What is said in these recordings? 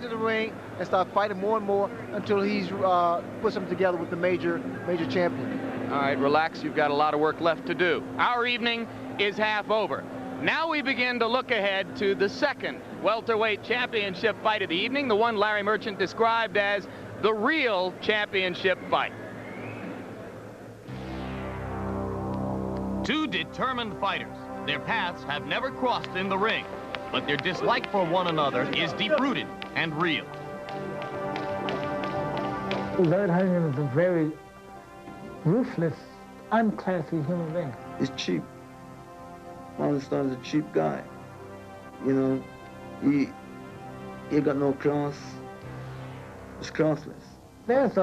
into the ring and start fighting more and more until he's puts them together with the major champion. All right, relax. You've got a lot of work left to do. Our evening is half over. Now we begin to look ahead to the second welterweight championship fight of the evening, the one Larry Merchant described as the real championship fight. Two determined fighters. Their paths have never crossed in the ring, but their dislike for one another is deep-rooted and real. Lloyd Honeyghan is a very ruthless, unclassy human being. He's cheap. Marlon Starling is a cheap guy. You know, he got no class. He's classless. There's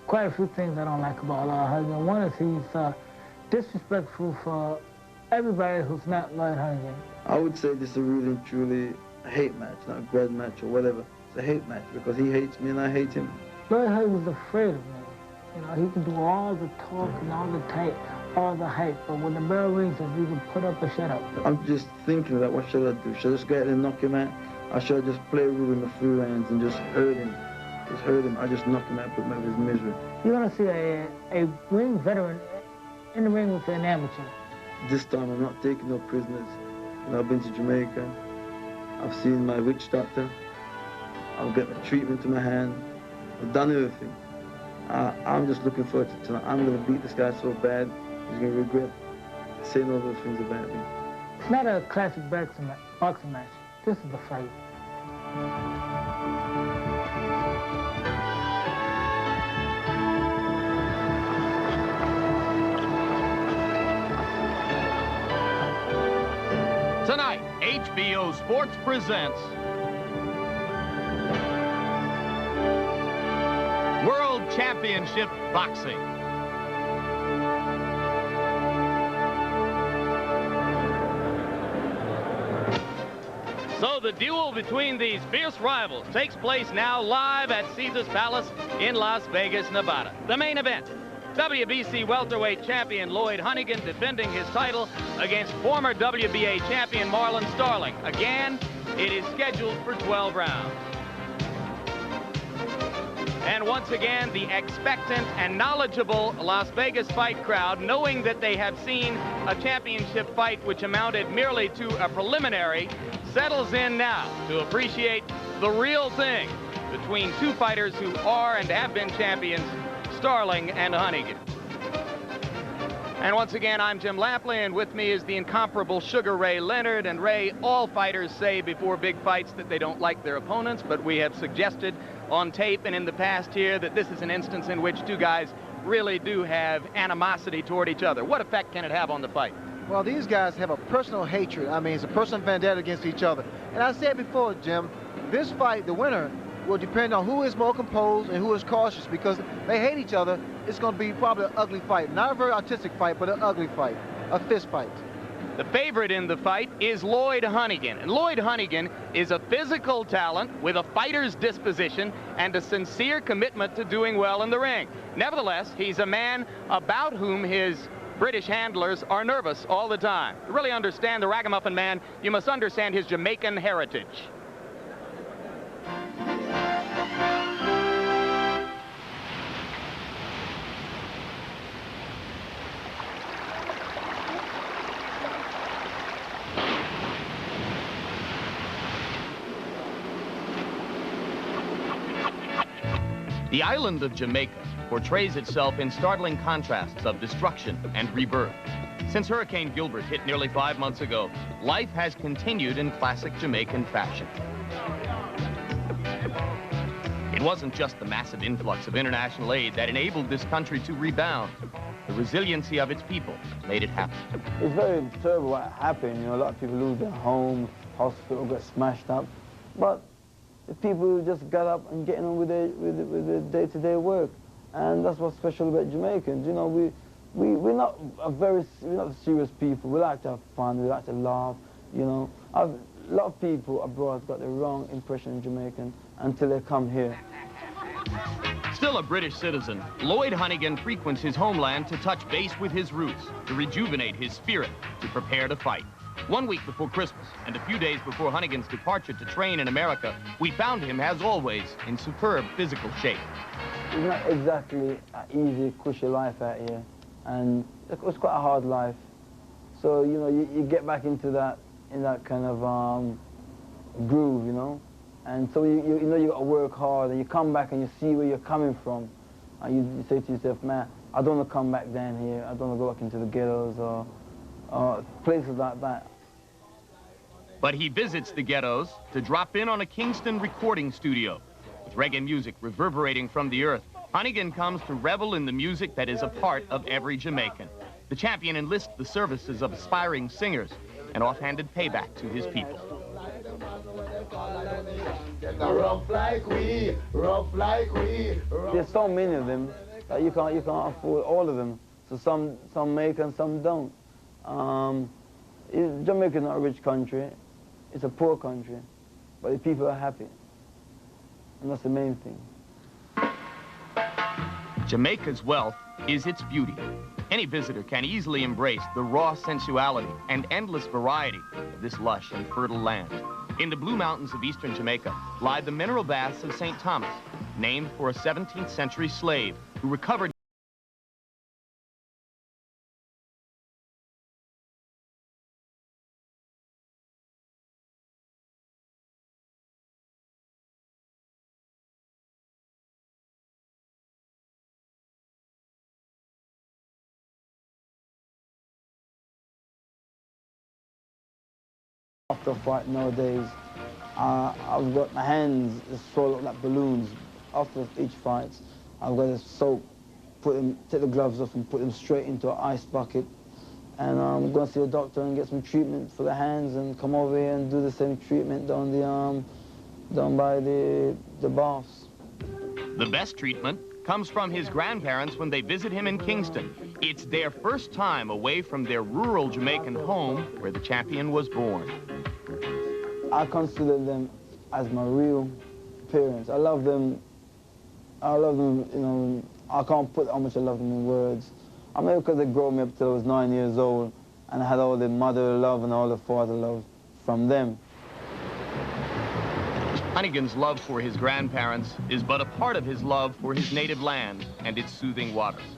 quite a few things I don't like about Honeyghan. One is he's disrespectful for everybody who's not Lloyd Honeyghan. I would say this is a really and truly a hate match, not a grudge match or whatever. It's a hate match because he hates me and I hate him. Lloyd Honeyghan's afraid of me. You know, he can do all the talk and all the tape, all the hype, but when the bell rings, if you can put up or shut up. I'm just thinking about what should I do? Should I just go ahead and knock him out? Or should I just play with him in the free rounds and just hurt him? Just hurt him. I just knock him out, put him out of his misery. You want to see a ring veteran in the ring with an amateur. This time I'm not taking no prisoners. You know, I've been to Jamaica. I've seen my witch doctor. I'll get my treatment to my hand. I've done everything. I'm just looking forward to tonight. I'm going to beat this guy so bad, he's going to regret saying all those things about me. It's not a classic boxing match. This is a fight. Tonight, HBO Sports presents World Championship Boxing. So the duel between these fierce rivals takes place now live at Caesars Palace in Las Vegas, Nevada. The main event, WBC welterweight champion Lloyd Honeyghan defending his title against former WBA champion Marlon Starling. Again, it is scheduled for 12 rounds. And once again, the expectant and knowledgeable Las Vegas fight crowd, knowing that they have seen a championship fight which amounted merely to a preliminary, settles in now to appreciate the real thing between two fighters who are and have been champions, Starling and Honeyghan. And once again, I'm Jim Lampley, and with me is the incomparable Sugar Ray Leonard. And Ray, all fighters say before big fights that they don't like their opponents, but we have suggested on tape and in the past here that this is an instance in which two guys really do have animosity toward each other. What effect can it have on the fight? Well, these guys have a personal hatred. I mean, it's a personal vendetta against each other. And I said before, Jim, this fight, the winner, will depend on who is more composed and who is cautious, because they hate each other. It's going to be probably an ugly fight. Not a very artistic fight, but an ugly fight, a fist fight. The favorite in the fight is Lloyd Honeyghan. And Lloyd Honeyghan is a physical talent with a fighter's disposition and a sincere commitment to doing well in the ring. Nevertheless, he's a man about whom his British handlers are nervous all the time. To really understand the ragamuffin man, you must understand his Jamaican heritage. The island of Jamaica portrays itself in startling contrasts of destruction and rebirth. Since Hurricane Gilbert hit nearly 5 months ago, life has continued in classic Jamaican fashion. It wasn't just the massive influx of international aid that enabled this country to rebound. The resiliency of its people made it happen. It's very terrible what happened. You know, a lot of people lose their homes, hospital got smashed up. But the people just got up and getting on with their day-to-day work. And that's what's special about Jamaicans. You know, we're not serious people. We like to have fun, we like to laugh, you know. A lot of people abroad got the wrong impression of Jamaican until they come here. Still a British citizen, Lloyd Honeyghan frequents his homeland to touch base with his roots, to rejuvenate his spirit, to prepare to fight. 1 week before Christmas and a few days before Honeyghan's departure to train in America, we found him, as always, in superb physical shape. It's not exactly an easy, cushy life out here, and it was quite a hard life. So, you know, you get back into that, in that kind of groove, you know, and so you know you got to work hard, and you come back and you see where you're coming from, and you say to yourself, man, I don't want to come back down here, I don't want to go back into the ghettos or places like that. But he visits the ghettos to drop in on a Kingston recording studio. With reggae music reverberating from the earth, Honeyghan comes to revel in the music that is a part of every Jamaican. The champion enlists the services of aspiring singers, an offhanded payback to his people. There's so many of them that you can't afford all of them. So some make and some don't. Jamaica is not a rich country, it's a poor country, but the people are happy. And that's the main thing. Jamaica's wealth is its beauty. Any visitor can easily embrace the raw sensuality and endless variety of this lush and fertile land. In the Blue Mountains of eastern Jamaica lie the mineral baths of St. Thomas, named for a 17th century slave who recovered After a fight nowadays, I've got my hands swollen like balloons. After each fight, I've got to soak, take the gloves off and put them straight into an ice bucket. And I'm going to see a doctor and get some treatment for the hands and come over here and do the same treatment down by the baths. The best treatment comes from his grandparents when they visit him in Kingston. It's their first time away from their rural Jamaican home where the champion was born. I consider them as my real parents. I love them, you know, I can't put how much I love them in words. I mean, because they grew me up till I was 9 years old, and I had all the mother love and all the father love from them. Honeyghan's love for his grandparents is but a part of his love for his native land and its soothing waters.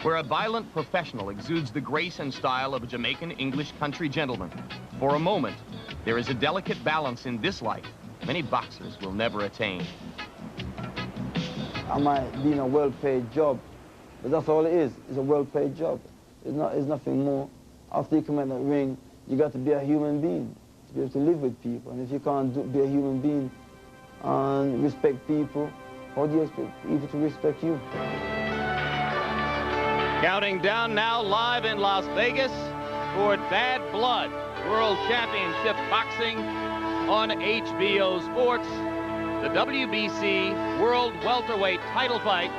Where a violent professional exudes the grace and style of a Jamaican English country gentleman, for a moment, there is a delicate balance in this life many boxers will never attain. I might be in a well-paid job, but that's all it is. It's a well-paid job. It's nothing more. After you come in that ring, you got to be a human being to be able to live with people. And if you can't be a human being and respect people, how do you expect people to respect you? Counting down now live in Las Vegas for Bad Blood, World Championship Boxing on HBO Sports. The WBC World Welterweight title fight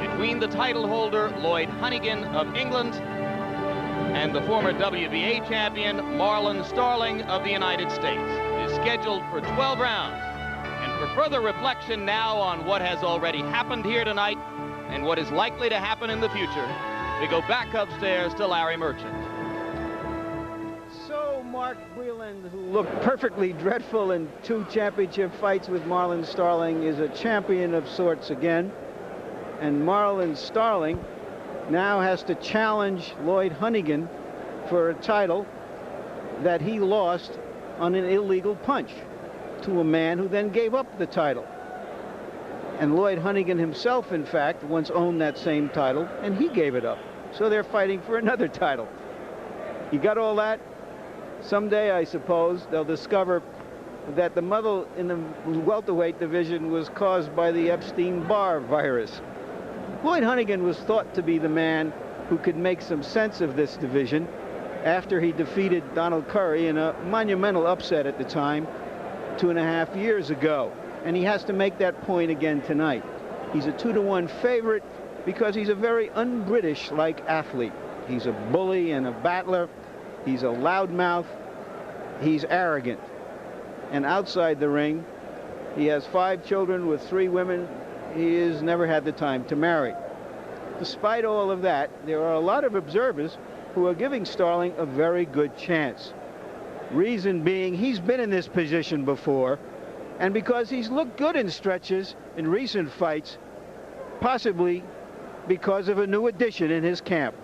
between the title holder, Lloyd Honeyghan of England, and the former WBA champion, Marlon Starling of the United States. It is scheduled for 12 rounds. And for further reflection now on what has already happened here tonight and what is likely to happen in the future, we go back upstairs to Larry Merchant. So Mark Breland, who looked perfectly dreadful in 2 championship fights with Marlon Starling, is a champion of sorts again. And Marlon Starling now has to challenge Lloyd Honeyghan for a title that he lost on an illegal punch to a man who then gave up the title. And Lloyd Honeyghan himself, in fact, once owned that same title, and he gave it up. So they're fighting for another title. You got all that? Someday, I suppose, they'll discover that the muddle in the welterweight division was caused by the Epstein-Barr virus. Lloyd Honeyghan was thought to be the man who could make some sense of this division after he defeated Donald Curry in a monumental upset at the time 2.5 years ago. And he has to make that point again tonight. He's a 2-to-1 favorite because he's a very un-British-like athlete. He's a bully and a battler. He's a loudmouth. He's arrogant. And outside the ring, he has 5 children with 3 women he has never had the time to marry. Despite all of that, there are a lot of observers who are giving Starling a very good chance. Reason being, he's been in this position before, and because he's looked good in stretches in recent fights, possibly because of a new addition in his camp.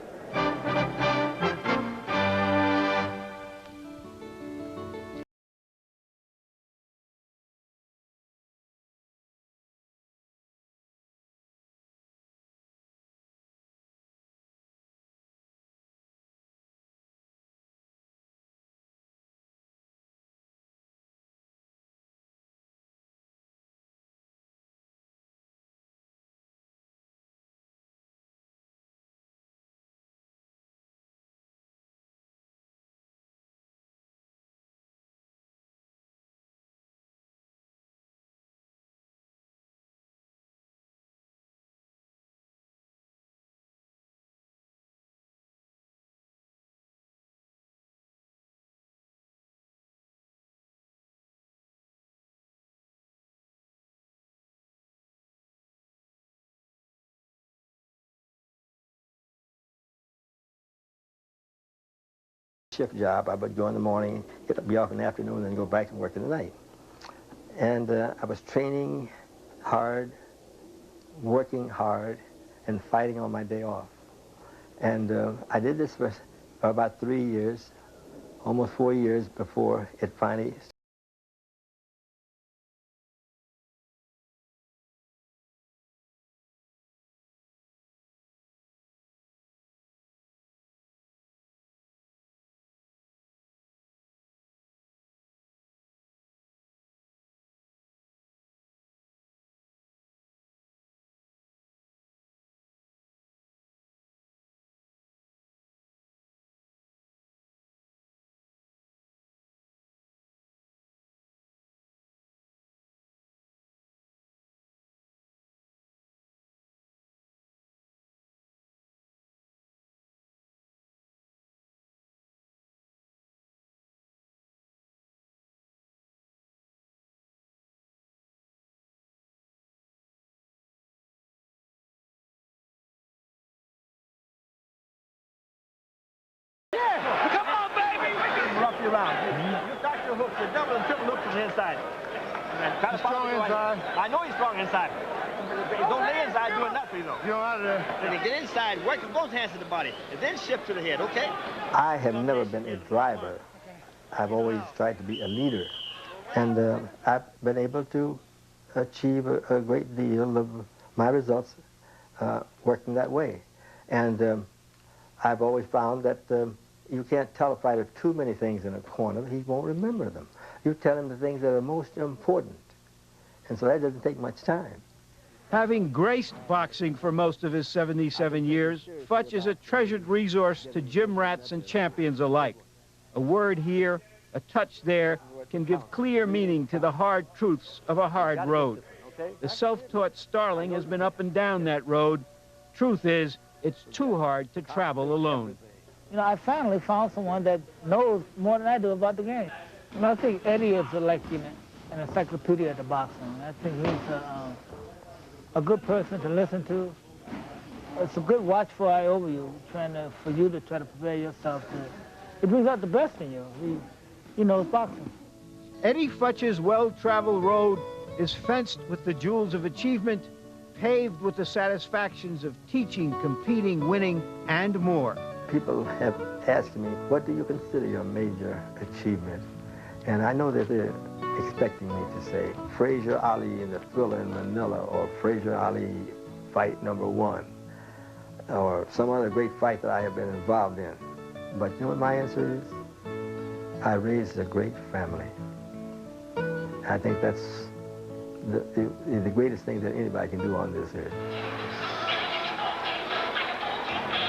Shift job. I would go in the morning, be off in the afternoon, and go back and work in the night. And I was training hard, working hard, and fighting on my day off. And I did this for about 3 years, almost 4 years before it finally started. Come on, baby! Rough you around. You got your hooks, your double and triple hooks from the inside. He's strong inside. I know he's strong inside. Don't lay inside doing that for you, though. You're out of there. When you get inside, work with both hands to the body, and then shift to the head, okay? I have never been a driver. I've always tried to be a leader. And I've been able to achieve a great deal of my results working that way. And I've always found that you can't tell a fighter too many things in a corner. He won't remember them. You tell him the things that are most important. And so that doesn't take much time. Having graced boxing for most of his 77 years, Futch is a treasured resource to gym rats and champions alike. A word here, a touch there, can give clear meaning to the hard truths of a hard road. The self-taught Starling has been up and down that road. Truth is, it's too hard to travel alone. You know, I finally found someone that knows more than I do about the game. And I think Eddie is like, you know, an encyclopedia of the boxing. I think he's a good person to listen to. It's a good watchful eye over you, for you to try to prepare yourself to. It brings out the best in you. He knows boxing. Eddie Futch's well-traveled road is fenced with the jewels of achievement, paved with the satisfactions of teaching, competing, winning, and more. People have asked me, what do you consider your major achievement? And I know that they're expecting me to say Frazier Ali in the Thriller in Manila, or Frazier Ali fight #1, or some other great fight that I have been involved in. But you know what my answer is? I raised a great family. I think that's the greatest thing that anybody can do on this earth.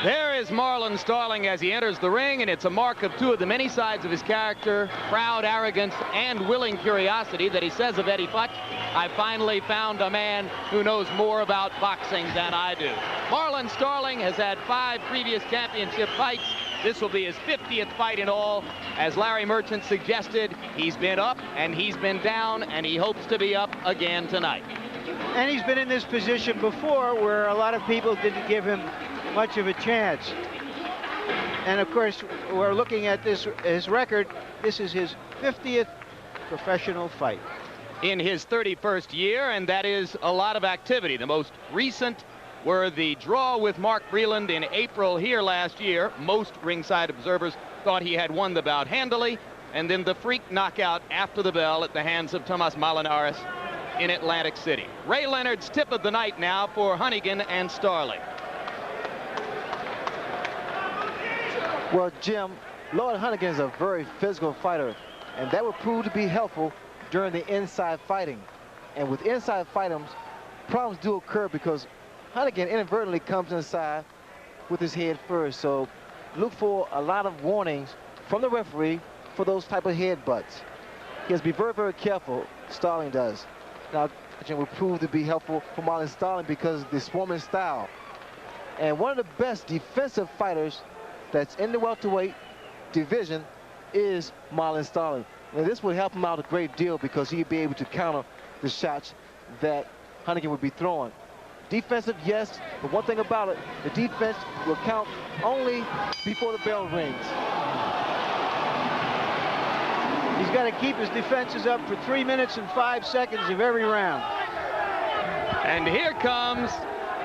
There is Marlon Starling as he enters the ring, and it's a mark of two of the many sides of his character, proud arrogance and willing curiosity, that he says of Eddie Futch, I finally found a man who knows more about boxing than I do. Marlon Starling has had 5 previous championship fights. This will be his 50th fight in all. As Larry Merchant suggested, he's been up and he's been down, and he hopes to be up again tonight. And he's been in this position before where a lot of people didn't give him much of a chance. And of course, we're looking at his record. This is his 50th professional fight. In his 31st year, and that is a lot of activity. The most recent were the draw with Mark Breland in April here last year. Most ringside observers thought he had won the bout handily, and then the freak knockout after the bell at the hands of Tomas Malinares in Atlantic City. Ray Leonard's tip of the night now for Honeyghan and Starling. Well, Jim, Lloyd Honeyghan is a very physical fighter, and that would prove to be helpful during the inside fighting. And with inside fighting, problems do occur because Honeyghan inadvertently comes inside with his head first. So look for a lot of warnings from the referee for those type of headbutts. He has to be very, very careful. Starling does. Now, it will prove to be helpful for Marlon Starling because of the swarming style. And one of the best defensive fighters that's in the welterweight division is Marlon Starling. And this would help him out a great deal because he'd be able to counter the shots that Honeyghan would be throwing. Defensive, yes, but one thing about it, the defense will count only before the bell rings. He's got to keep his defenses up for 3 minutes and 5 seconds of every round. And here comes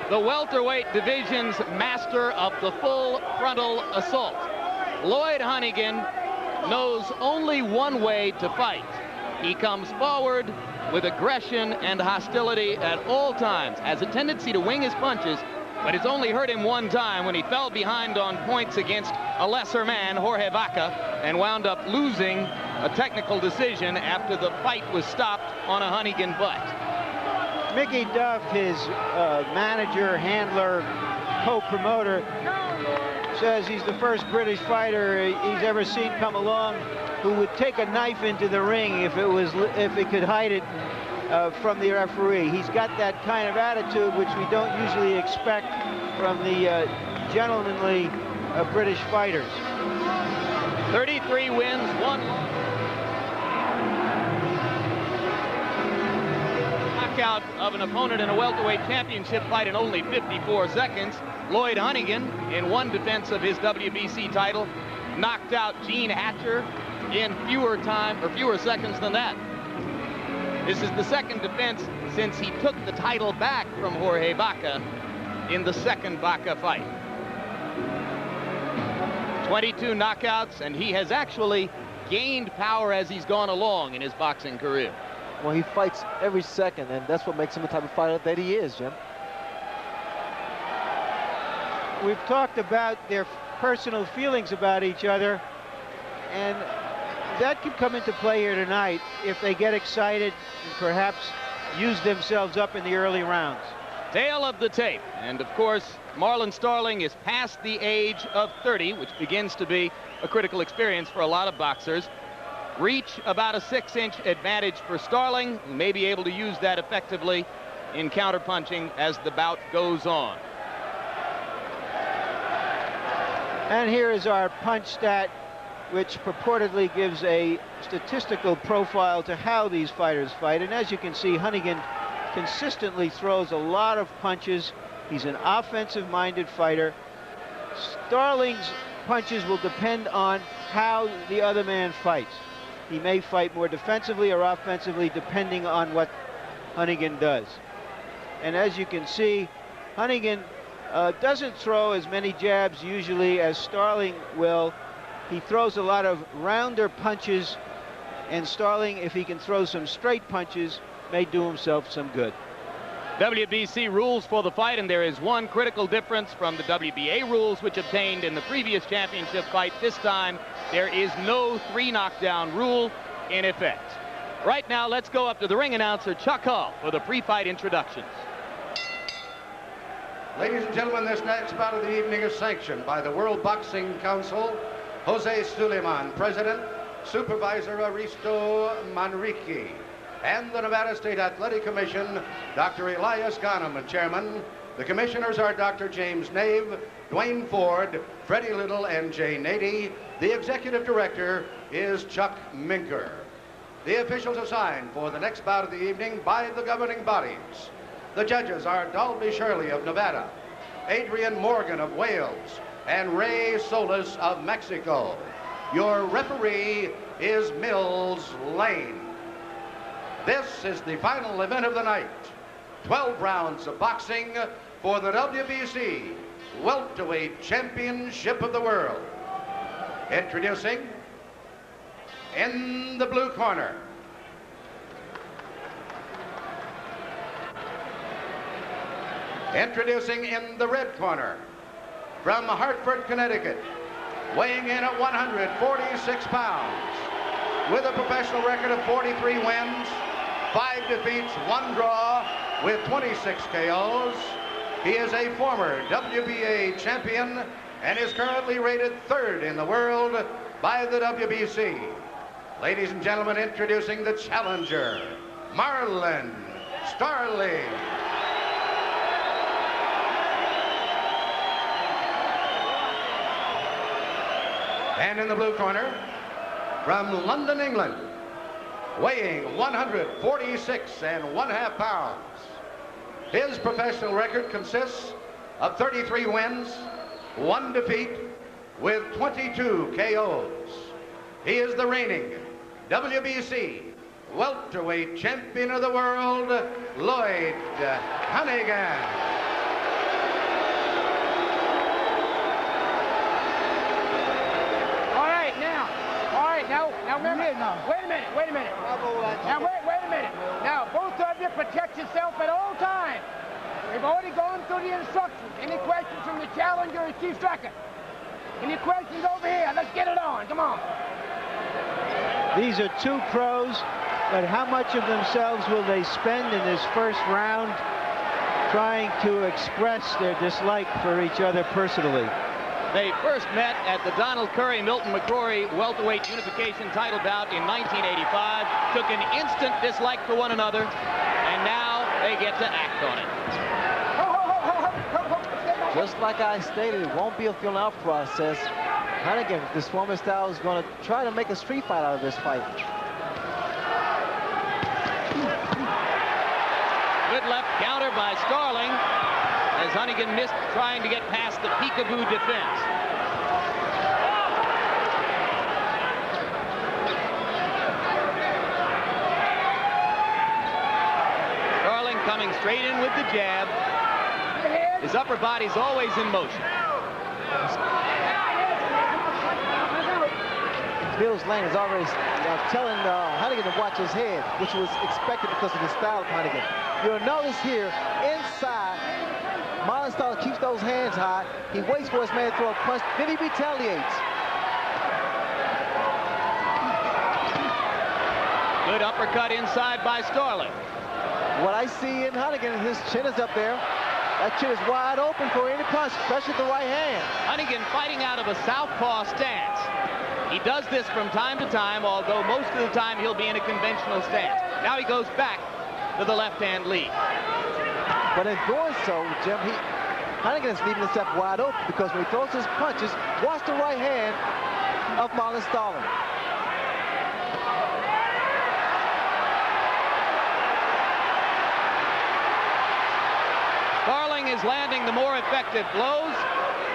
the welterweight division's master of the full frontal assault. Lloyd Honeyghan knows only one way to fight. He comes forward with aggression and hostility at all times, has a tendency to wing his punches, but it's only hurt him one time when he fell behind on points against a lesser man, Jorge Vaca, and wound up losing a technical decision after the fight was stopped on a Honeyghan butt. Mickey Duff, his manager, handler, co-promoter, says he's the first British fighter he's ever seen come along who would take a knife into the ring if he could hide it from the referee. He's got that kind of attitude which we don't usually expect from the gentlemanly British fighters. 33 wins, 1 loss. Knockout of an opponent in a welterweight championship fight in only 54 seconds. Lloyd Honeyghan, in one defense of his WBC title, knocked out Gene Hatcher in fewer seconds than that. This is the second defense since he took the title back from Jorge Vaca in the second Vaca fight. 22 knockouts, and he has actually gained power as he's gone along in his boxing career. Well, he fights every second, and that's what makes him the type of fighter that he is, Jim. We've talked about their personal feelings about each other, and that could come into play here tonight if they get excited and perhaps use themselves up in the early rounds. Tail of the tape, and of course Marlon Starling is past the age of 30, which begins to be a critical experience for a lot of boxers. Reach about a 6-inch advantage for Starling, who may be able to use that effectively in counterpunching as the bout goes on. And here is our punch stat, which purportedly gives a statistical profile to how these fighters fight. And as you can see, Honeyghan consistently throws a lot of punches. He's an offensive-minded fighter. Starling's punches will depend on how the other man fights. He may fight more defensively or offensively depending on what Honeyghan does. And as you can see, Honeyghan doesn't throw as many jabs usually as Starling will. He throws a lot of rounder punches, and Starling, if he can throw some straight punches, may do himself some good. WBC rules for the fight, and there is one critical difference from the WBA rules which obtained in the previous championship fight. This time, there is no 3 knockdown rule in effect. Right now, let's go up to the ring announcer, Chuck Hull, for the pre-fight introductions. Ladies and gentlemen, this next bout of the evening is sanctioned by the World Boxing Council, Jose Suleiman, President, Supervisor Aristo Manrique, and the Nevada State Athletic Commission, Dr. Elias Ghanem, Chairman. The commissioners are Dr. James Nave, Dwayne Ford, Freddie Little, and Jay Nady. The executive director is Chuck Minker. The officials assigned for the next bout of the evening by the governing bodies. The judges are Dalby Shirley of Nevada, Adrian Morgan of Wales, and Ray Solis of Mexico. Your referee is Mills Lane. This is the final event of the night. 12 rounds of boxing for the WBC Welterweight Championship of the World. Introducing in the blue corner, introducing in the red corner, from Hartford, Connecticut, weighing in at 146 pounds, with a professional record of 43 wins, 5 defeats, 1 draw, with 26 KOs. He is a former WBA champion and is currently rated 3rd in the world by the WBC. Ladies and gentlemen, introducing the challenger, Marlon Starling. And in the blue corner, from London, England, weighing 146 1/2 pounds. His professional record consists of 33 wins, 1 defeat, with 22 KOs. He is the reigning WBC welterweight champion of the world, Lloyd Honeyghan. Now remember, wait a minute. Now wait a minute. Now both of you protect yourself at all times. We've already gone through the instructions. Any questions from the challenger or Chief Striker? Any questions over here? Let's get it on. Come on. These are 2 pros, but how much of themselves will they spend in this first round trying to express their dislike for each other personally? They first met at the Donald Curry-Milton McCrory welterweight unification title bout in 1985, took an instant dislike for one another, and now they get to act on it. Just like I stated, it won't be a feeling-out process. Honeyghan, this former style, is going to try to make a street fight out of this fight. Good left counter by Starling, as Honeyghan missed trying to get past the peekaboo defense. Starling coming straight in with the jab. His upper body's always in motion. Mills Lane is already telling Honeyghan to watch his head, which was expected because of the style of Honeyghan. You'll notice here, inside, Marlon Starling keeps those hands high. He waits for his man to throw a punch, then he retaliates. Good uppercut inside by Starling. What I see in Honeyghan, his chin is up there. That chin is wide open for any punch, especially the right hand. Honeyghan fighting out of a southpaw stance. He does this from time to time, although most of the time he'll be in a conventional stance. Now he goes back to the left-hand lead. But in doing so, Jim, Honeyghan is leaving himself wide open because when he throws his punches, watch the right hand of Marlon Starling. Starling is landing the more effective blows.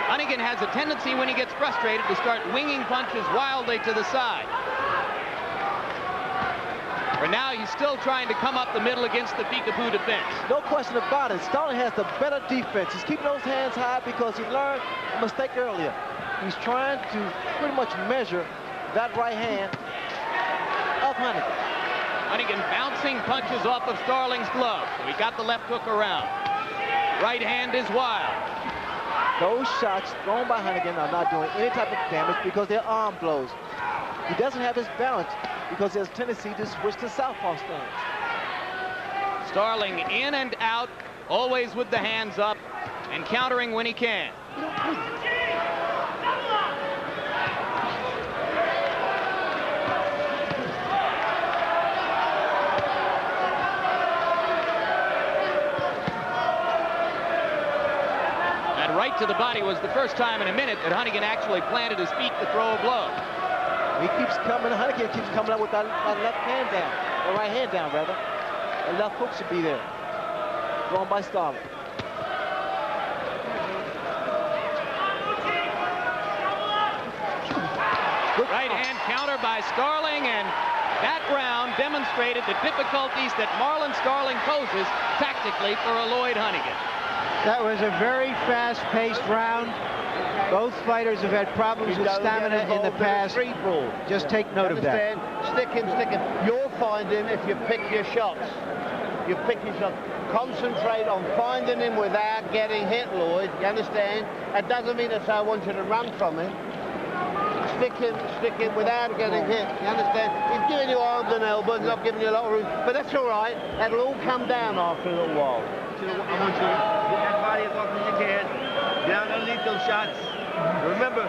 Honeyghan has a tendency when he gets frustrated to start winging punches wildly to the side. For now, he's still trying to come up the middle against the peekaboo defense. No question about it. Starling has the better defense. He's keeping those hands high because he learned a mistake earlier. He's trying to pretty much measure that right hand of Honeyghan. Honeyghan bouncing punches off of Starling's glove. So he got the left hook around. Right hand is wild. Those shots thrown by Honeyghan are not doing any type of damage because they're arm blows. He doesn't have his balance because he has a tendency to switch to southpaw stance. Starling in and out, always with the hands up and countering when he can. And right to the body was the first time in a minute that Honeyghan actually planted his feet to throw a blow. He keeps coming, Honeyghan keeps coming up with that left hand down, or right hand down, rather. The left hook should be there. Thrown by Starling. Right hand counter by Starling, and that round demonstrated the difficulties that Marlon Starling poses tactically for a Lloyd Honeyghan. That was a very fast-paced round. Both fighters have had problems with stamina in the past. Just take note of that. Stick him. You'll find him if you pick your shots. You pick your shots. Concentrate on finding him without getting hit, Lloyd. You understand? That doesn't mean that I want you to run from him. Stick him without getting hit. You understand? He's giving you arms and elbows, not giving you a lot of room. But that's all right. That'll all come down after a little while. I want you to get that body as often as you can. Down underneath those shots. Remember,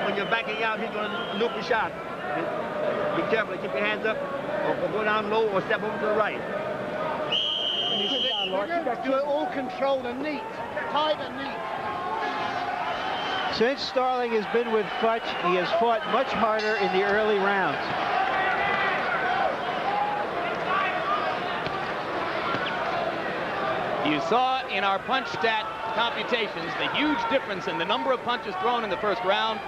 when you're backing out, he's going to loop your shot. Be careful. Keep your hands up, or go down low, or step over to the right. Do it all controlled and neat. Tight and neat. Since Starling has been with Futch, he has fought much harder in the early rounds. You saw in our punch stat computations the huge difference in the number of punches thrown in the first round,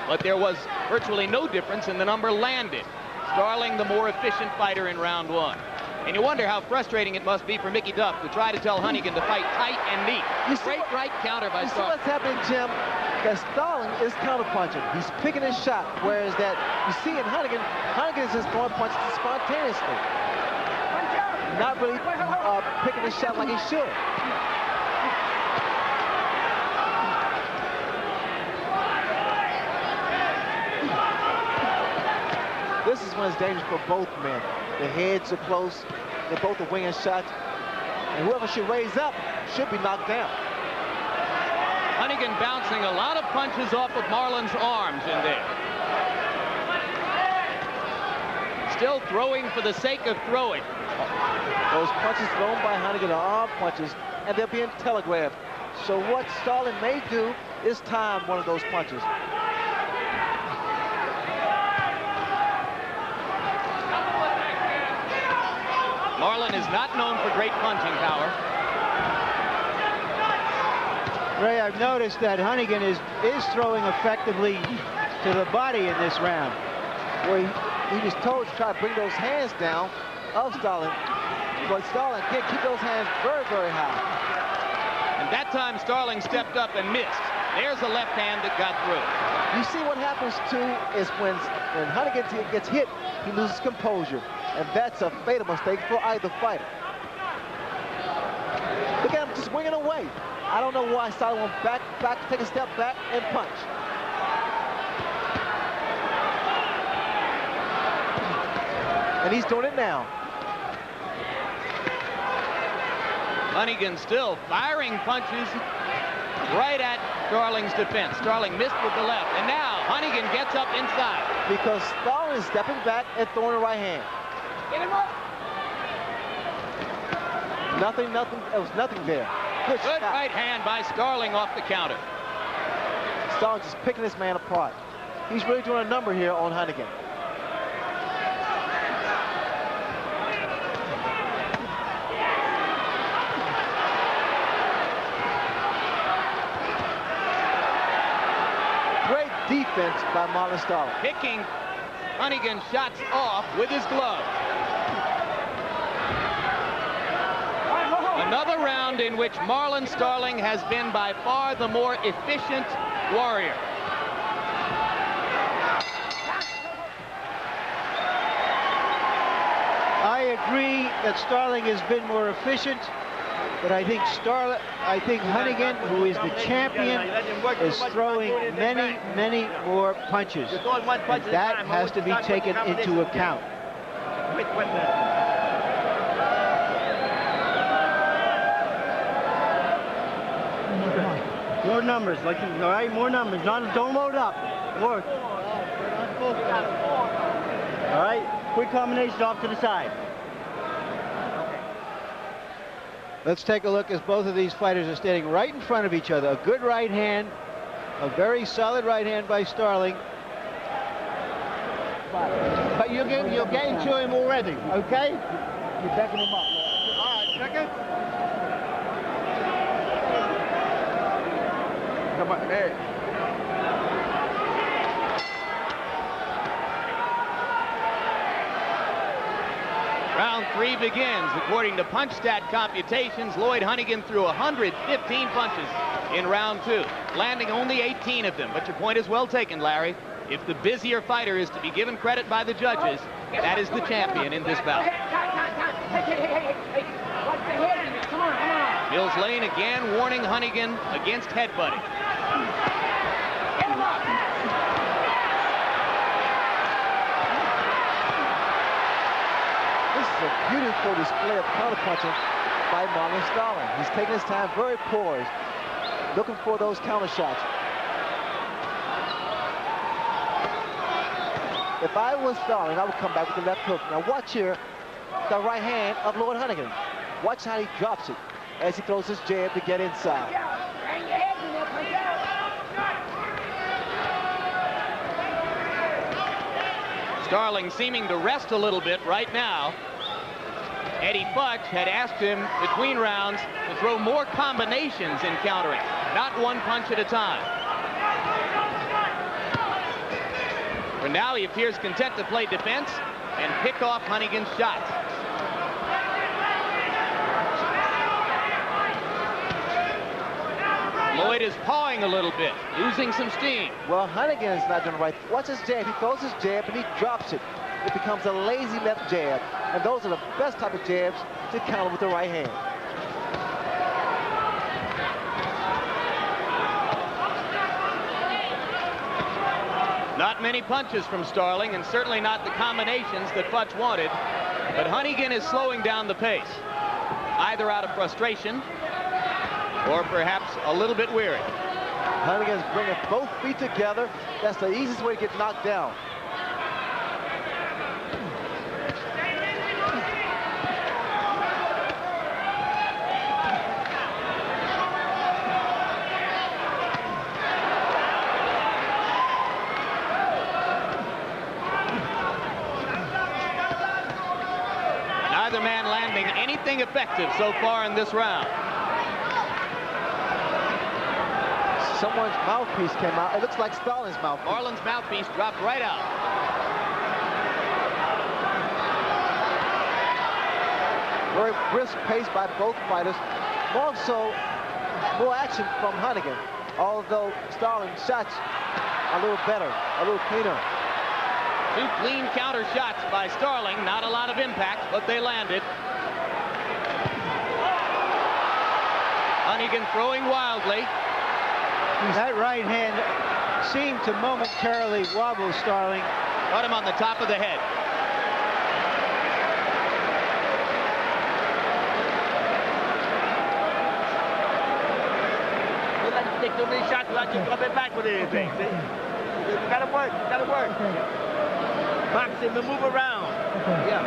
but there was virtually no difference in the number landed. Starling the more efficient fighter in round one. And you wonder how frustrating it must be for Mickey Duff to try to tell Honeyghan to fight tight and neat. Great right counter by Starling. You see what's happening, Jim? That Starling is counterpunching. He's picking his shot, whereas that you see in Honeyghan is just throwing punches spontaneously. Not really picking his shot like he should. This is when it's dangerous for both men. The heads are close. They both are winging shots. And whoever should raise up should be knocked down. Honeyghan bouncing a lot of punches off of Marlon's arms in there. Still throwing for the sake of throwing. Those punches thrown by Honeyghan are arm punches, and they're being telegraphed. So what Starling may do is time one of those punches. Marlon is not known for great punching power. Ray, I've noticed that Honeyghan is throwing effectively to the body in this round. Well, he was told to try to bring those hands down of Starling, but Starling can't keep those hands very, very high. And that time Starling stepped up and missed. There's a left hand that got through. You see what happens too is when Honeyghan gets hit, he loses composure. And that's a fatal mistake for either fighter. Look at him just winging away. I don't know why Starling went back, take a step back and punch. And he's doing it now. Honeyghan still firing punches right at Starling's defense. Starling missed with the left, and now Honeyghan gets up inside. Because Starling is stepping back and throwing the right hand. Get him up. Nothing, there was nothing there. Good shot. Right hand by Starling off the counter. Starling just picking this man apart. He's really doing a number here on Honeyghan. Great defense by Marlon Starling. Picking Honeyghan shots off with his glove. Another round in which Marlon Starling has been by far the more efficient warrior. I agree that Starling has been more efficient, but I think Honeyghan, who is the champion, is throwing many, many more punches. And that has to be taken into account. Wait a minute. More numbers, all right? More numbers. Don't load up. Work. All right? Quick combination off to the side. Let's take a look as both of these fighters are standing right in front of each other. A good right hand, a very solid right hand by Starling. But you're getting to him already, okay? You're backing him up. All right, check it. Come on, hey. 3 begins. According to punch stat computations, Lloyd Honeyghan threw 115 punches in round 2, landing only 18 of them. But your point is well taken, Larry. If the busier fighter is to be given credit by the judges, that is the champion in this bout. Mills Lane again warning Honeyghan against headbutting. This is a beautiful display of counterpunching by Marlon Starling. He's taking his time, very poised, looking for those counter shots. If I was Starling, I would come back with the left hook. Now watch here, the right hand of Lloyd Honeyghan. Watch how he drops it as he throws his jab to get inside. Starling seeming to rest a little bit right now. Eddie Futch had asked him between rounds to throw more combinations in countering, not one punch at a time. For now, he appears content to play defense and pick off Honeyghan's shots. Lloyd is pawing a little bit, losing some steam. Well, Honeyghan's not doing right. Watch his jab. He throws his jab and he drops it. It becomes a lazy left jab. And those are the best type of jabs to counter with the right hand. Not many punches from Starling, and certainly not the combinations that Futch wanted. But Honeyghan is slowing down the pace, either out of frustration or perhaps a little bit weary. Honeyghan's bringing both feet together. That's the easiest way to get knocked down. Neither man landing anything effective so far in this round. Someone's mouthpiece came out. It looks like Starling's mouthpiece. Marlon's mouthpiece dropped right out. Very brisk pace by both fighters. More action from Honeyghan, although Starling's shots a little better, a little cleaner. 2 clean counter shots by Starling. Not a lot of impact, but they landed. Honeyghan throwing wildly. That right hand seemed to momentarily wobble Starling. Got him on the top of the head. You like to take too many shots without you coming back with anything, see? You gotta work, you gotta work. Boxing, to move around. Yeah.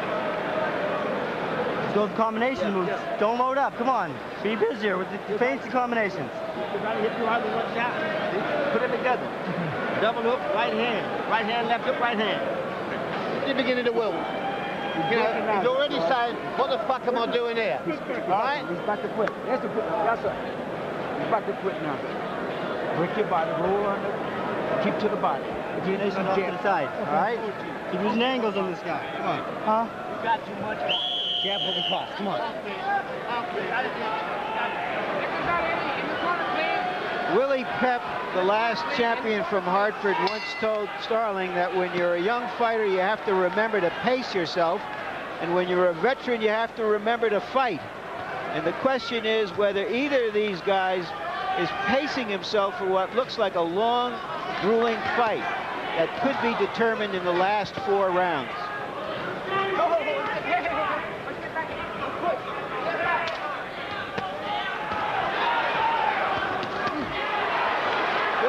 Those combination moves. Don't load up. Come on. Be busier with the fancy combinations. You gotta hit you hard with one shot. Put it together. Double hook, right hand. Right hand, left hook, right hand. You're beginning to will. You know, he's already saying, what the fuck am I doing here? All right? He's about to quit. That's the quit. That's it. He's about to quit now. Break your body, roll under, keep to the body. Keep nice and off to the side. All right? Keep using angles on this guy. Come on. Huh? You got too much. Jab for the cross. Come on. Willie Pep, the last champion from Hartford, once told Starling that when you're a young fighter, you have to remember to pace yourself, and when you're a veteran, you have to remember to fight. And the question is whether either of these guys is pacing himself for what looks like a long, grueling fight that could be determined in the last 4 rounds.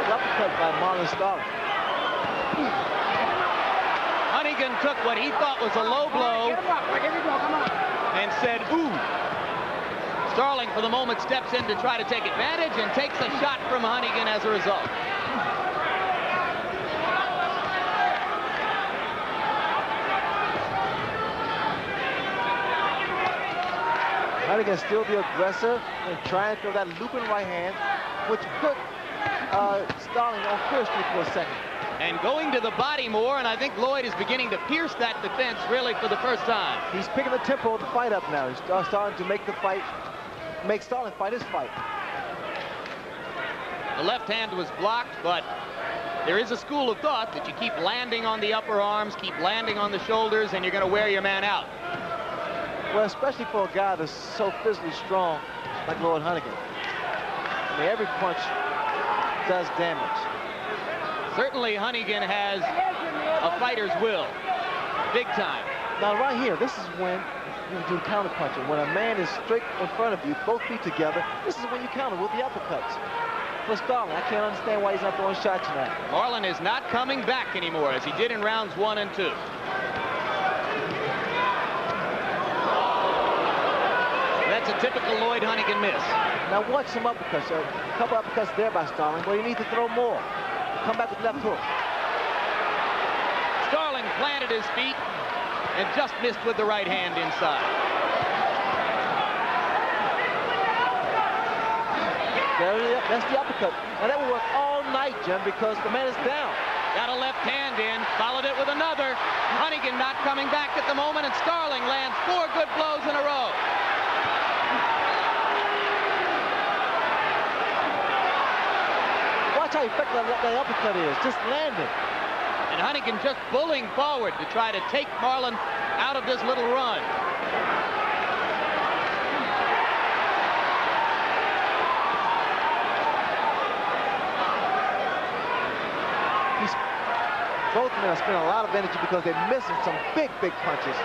Uppercut by Marlon Starling. Honeyghan took what he thought was a low blow and said, ooh. Starling, for the moment, steps in to try to take advantage and takes a shot from Honeyghan as a result. Honeyghan still be aggressive and try and throw that looping right hand, which put Starling on first for a second. and going to the body more, and I think Lloyd is beginning to pierce that defense really for the first time. He's picking the tempo of the fight up now. He's starting to make Starling fight his fight. The left hand was blocked, but there is a school of thought that you keep landing on the upper arms, keep landing on the shoulders, and you're going to wear your man out. Well, especially for a guy that's so physically strong like Lloyd Honeyghan. I mean, every punch does damage. Certainly Honeyghan has a fighter's will, big time. Now right here, this is when you do counter punching. When a man is straight in front of you, both feet together, this is when you counter with the uppercuts. For Starling, I can't understand why he's not throwing shots tonight. Marlon is not coming back anymore as he did in rounds 1 and 2. That's a typical Lloyd Honeyghan miss. Now watch some uppercuts. A couple uppercuts there by Starling, but you need to throw more. Come back with left hook. Starling planted his feet and just missed with the right hand inside. That's the uppercut. Now that will work all night, Jim, because the man is down. Got a left hand in, followed it with another. Honeyghan not coming back at the moment, and Starling lands 4 good blows in a row. Watch how effective that uppercut is. Just land it. And Honeyghan just bullying forward to try to take Marlon out of this little run. Both men are spending a lot of energy because they're missing some big punches.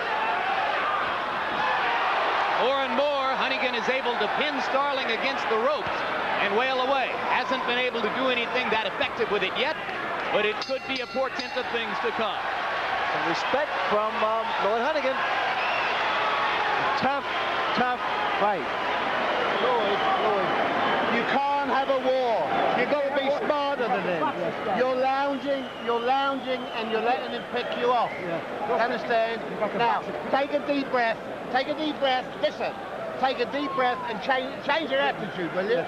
More and more, Honeyghan is able to pin Starling against the ropes and wail away. Hasn't been able to do anything that effective with it yet, but it could be a portent of things to come. Some respect from Lloyd Honeyghan. Tough fight. Lloyd, you can't have a war. You've got to be smarter than him. You're lounging, and you're letting him pick you off. Understand? Now, take a deep breath. Listen, take a deep breath and change your attitude, will you?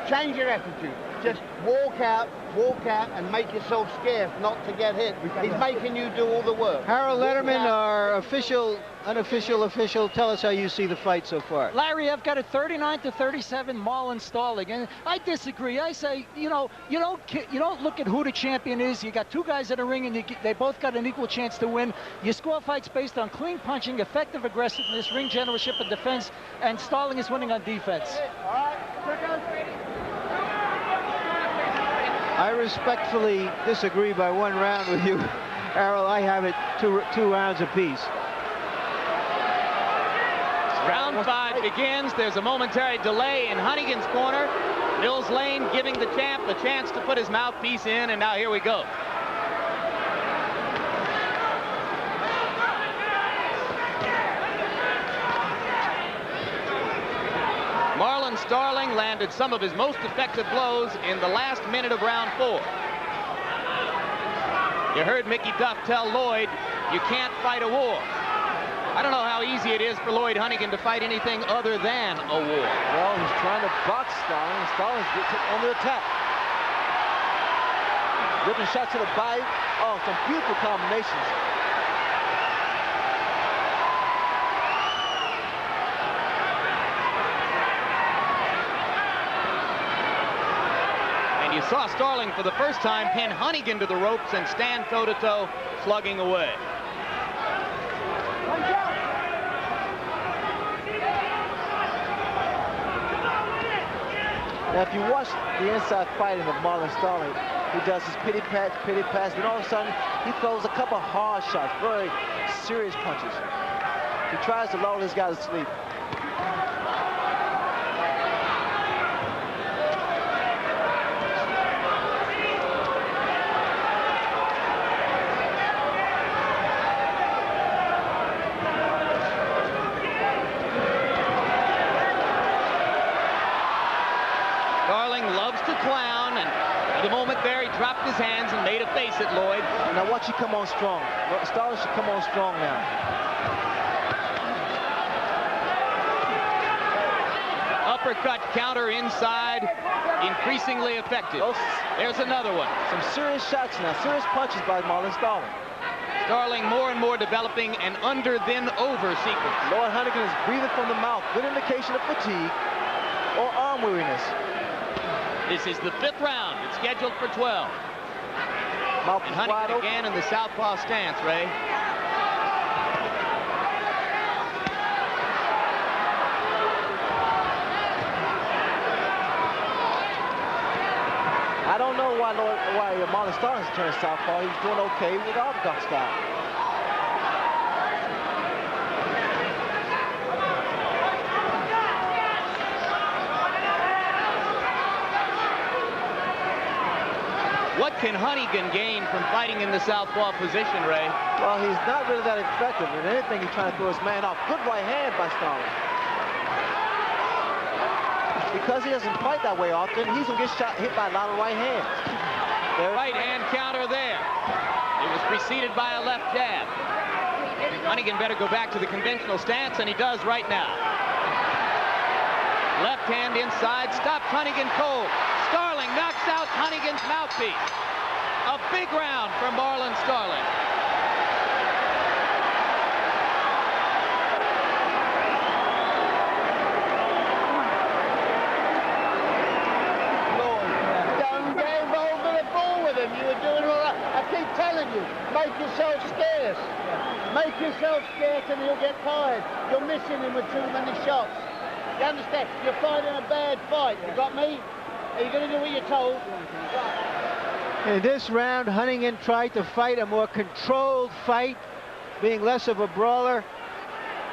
Change your attitude. Just walk out and make yourself scarce not to get hit. He's making you do all the work. Harold Letterman, our unofficial official, tell us how you see the fight so far. Larry, I've got a 39-37 Marlon Starling, and I disagree. I say, you don't look at who the champion is. You got 2 guys in the ring, and they both got an equal chance to win. You score fights based on clean punching, effective aggressiveness, ring generalship, and defense, and Starling is winning on defense. All right. I respectfully disagree by 1 round with you, Harold. I have it two rounds apiece. Round 5 begins. There's a momentary delay in Honeyghan's corner. Mills Lane giving the champ a chance to put his mouthpiece in, and now here we go. Marlon Starling landed some of his most effective blows in the last minute of round 4. You heard Mickey Duff tell Lloyd, you can't fight a war. I don't know how easy it is for Lloyd Honeyghan to fight anything other than a war. Well, he's trying to box Starling, and Starling's on the attack. Ripping shots to the body. Oh, some beautiful combinations. And you saw Starling for the first time pin Honeyghan to the ropes and stand toe-to-toe, slugging away. Now, if you watch the inside fighting of Marlon Starling, he does his pity pass, and all of a sudden, he throws a couple hard shots, very serious punches. He tries to lull this guy to sleep. Clown, and for the moment there, he dropped his hands and made a face at Lloyd. Now watch you come on strong. Starling should come on strong now. uppercut counter inside, increasingly effective. There's another one. Some serious shots now, serious punches by Marlon Starling. Starling more and more developing an under-then-over sequence. Lloyd Honeyghan is breathing from the mouth. Good indication of fatigue or arm weariness. This is the 5th round. It's scheduled for 12. Mouth and is wide Honeyghan open. again in the southpaw stance, Ray. I don't know why Marlon Starling's turned southpaw. He's doing okay with orthodox style. What can Honeyghan gain from fighting in the southpaw position, Ray? Well, he's not really that effective. If anything, he's trying to throw his man off. Good right hand by Starling. Because he doesn't fight that way often, he's going to get hit by a lot of right hands. Right hand counter there. It was preceded by a left jab. Honeyghan better go back to the conventional stance, and he does right now. Left hand inside, stops Honeyghan cold. Starling knocks out Honeyghan's mouthpiece. A big round for Marlon Starling. You were doing all right. I keep telling you, make yourself scarce. Make yourself scarce and you'll get tired. You're missing him with too many shots. You understand? You're fighting a bad fight. You got me? Are you going to do what you're told? In this round, Honeyghan tried to fight a more controlled fight, being less of a brawler,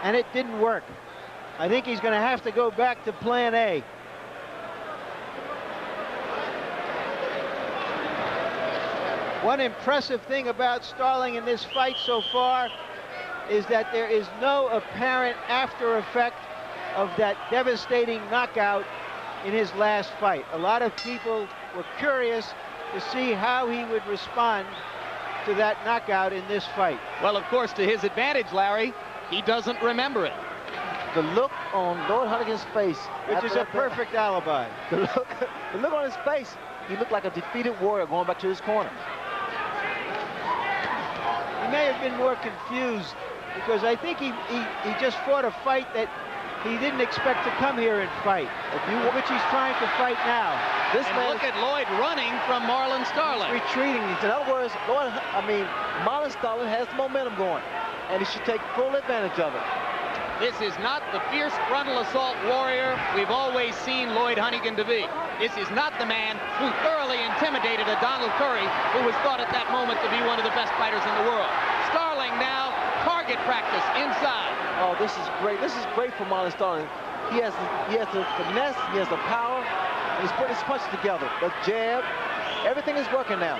and it didn't work. I think he's going to have to go back to plan A. One impressive thing about Starling in this fight so far is that there is no apparent after effect of that devastating knockout in his last fight. A lot of people were curious to see how he would respond to that knockout in this fight. Well, of course, to his advantage, Larry, he doesn't remember it. The look on Lloyd Honeyghan's face, which is a perfect alibi. The look on his face, he looked like a defeated warrior going back to his corner. He may have been more confused because I think he just fought a fight that he didn't expect to come here and fight, which he's trying to fight now. And look at Lloyd running from Marlon Starling. He's retreating. In other words, Marlon Starling has the momentum going, and he should take full advantage of it. This is not the fierce frontal assault warrior we've always seen Lloyd Honeyghan to be. This is not the man who thoroughly intimidated a Donald Curry, who was thought at that moment to be one of the best fighters in the world. Starling now, target practice inside. Oh, this is great. This is great for Marlon Starling. He has the finesse, he has the power, and he's putting his punches together. The jab, everything is working now.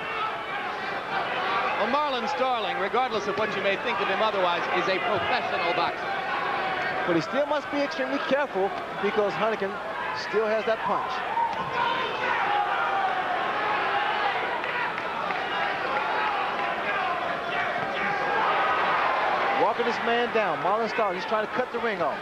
Well, Marlon Starling, regardless of what you may think of him otherwise, is a professional boxer. But he still must be extremely careful because Honeyghan still has that punch. Walking this man down. Marlon Starling, he's trying to cut the ring off.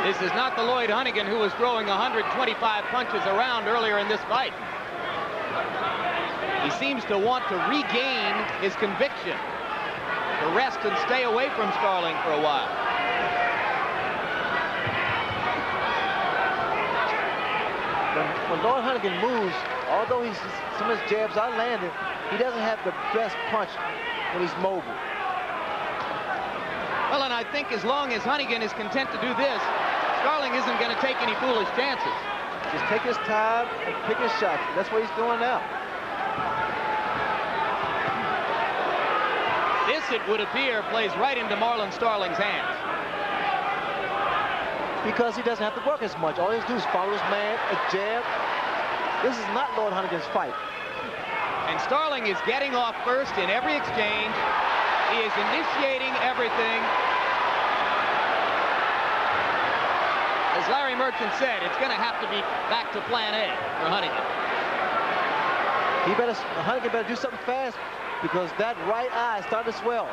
This is not the Lloyd Honeyghan who was throwing 125 punches around earlier in this fight. He seems to want to regain his conviction, to rest and stay away from Starling for a while. When Lloyd Honeyghan moves, although some of his jabs are landing, he doesn't have the best punch when he's mobile. Well, and I think as long as Honeyghan is content to do this, Starling isn't going to take any foolish chances. Just take his time and pick his shots. That's what he's doing now. This, it would appear, plays right into Marlon Starling's hands. Because he doesn't have to work as much. All he has to do is follow his man, a jab. This is not Lloyd Honeyghan's fight. And Starling is getting off first in every exchange. He is initiating everything. As Larry Merchant said, it's going to have to be back to plan A for Honeyghan. Honeyghan better do something fast because that right eye started to swell.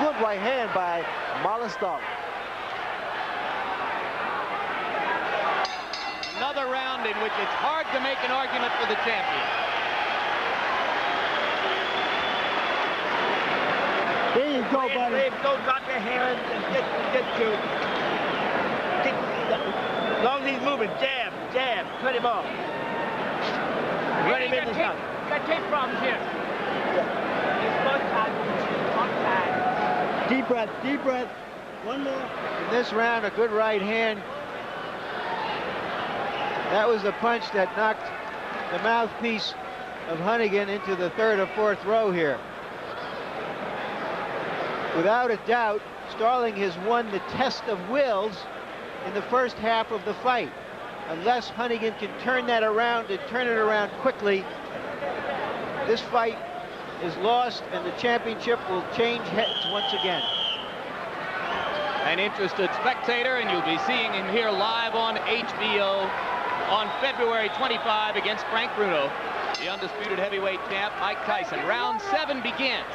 Good right hand by Marlon Starling. Another round in which it's hard to make an argument for the champion. There you go, buddy. Dave, don't drop your hand and get to. As long as he's moving, jab, cut him off. Run him in the shot. Got tape problems here. Deep breath, deep breath. One more. In this round, a good right hand. That was the punch that knocked the mouthpiece of Honeyghan into the third or fourth row here. Without a doubt, Starling has won the test of wills in the first half of the fight. Unless Honeyghan can turn that around and turn it around quickly, this fight is lost and the championship will change heads once again. An interested spectator, and you'll be seeing him here live on HBO on February 25 against Frank Bruno, the undisputed heavyweight champ, Mike Tyson. Round 7 begins.